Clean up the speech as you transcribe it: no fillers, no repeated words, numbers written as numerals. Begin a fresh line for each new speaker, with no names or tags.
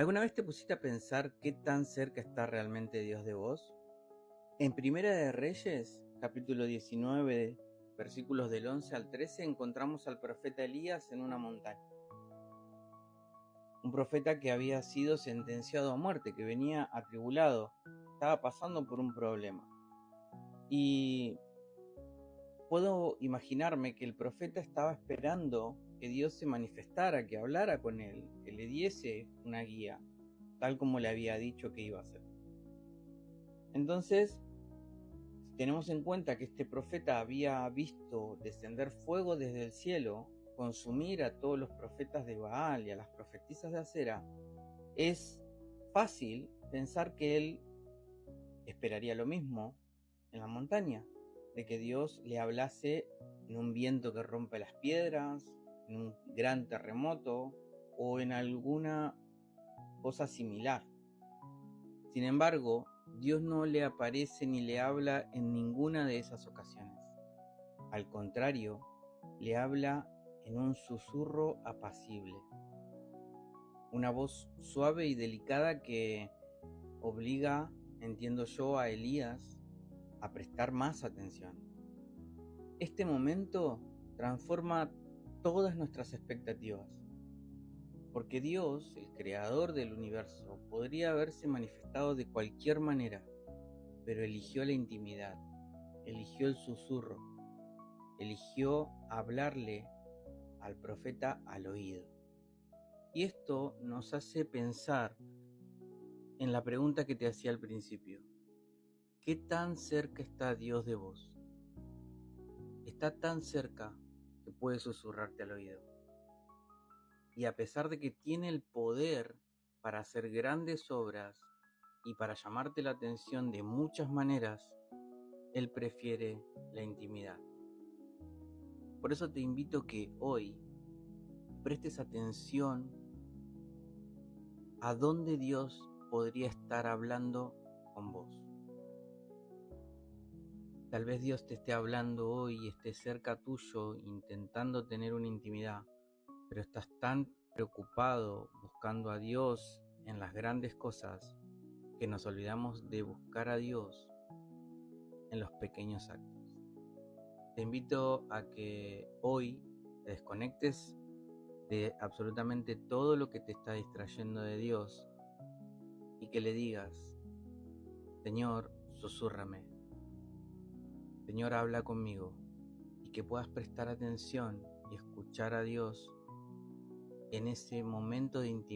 ¿Alguna vez te pusiste a pensar qué tan cerca está realmente Dios de vos? En Primera de Reyes, capítulo 19, versículos del 11 al 13, encontramos al profeta Elías en una montaña. Un profeta que había sido sentenciado a muerte, que venía atribulado, estaba pasando por un problema. Y puedo imaginarme que el profeta estaba esperando que Dios se manifestara, que hablara con él, que le diese una guía, tal como le había dicho que iba a hacer. Entonces, si tenemos en cuenta que este profeta había visto descender fuego desde el cielo, consumir a todos los profetas de Baal y a las profetisas de Acera, es fácil pensar que él esperaría lo mismo en la montaña, de que Dios le hablase en un viento que rompe las piedras, en un gran terremoto o en alguna cosa similar. Sin embargo, Dios no le aparece ni le habla en ninguna de esas ocasiones. Al contrario, le habla en un susurro apacible, una voz suave y delicada que obliga, entiendo yo, a Elías a prestar más atención. Este momento transforma todas nuestras expectativas, porque Dios, el creador del universo, podría haberse manifestado de cualquier manera, pero eligió la intimidad, eligió el susurro, eligió hablarle al profeta al oído. Y esto nos hace pensar en la pregunta que te hacía al principio. ¿Qué tan cerca está Dios de vos? Está tan cerca que puede susurrarte al oído. Y a pesar de que tiene el poder para hacer grandes obras y para llamarte la atención de muchas maneras, Él prefiere la intimidad. Por eso te invito que hoy prestes atención a dónde Dios podría estar hablando con vos. Tal vez Dios te esté hablando hoy y esté cerca tuyo intentando tener una intimidad, pero estás tan preocupado buscando a Dios en las grandes cosas que nos olvidamos de buscar a Dios en los pequeños actos. Te invito a que hoy te desconectes de absolutamente todo lo que te está distrayendo de Dios y que le digas: Señor, susúrrame, Señor, habla conmigo, y que puedas prestar atención y escuchar a Dios en ese momento de intimidad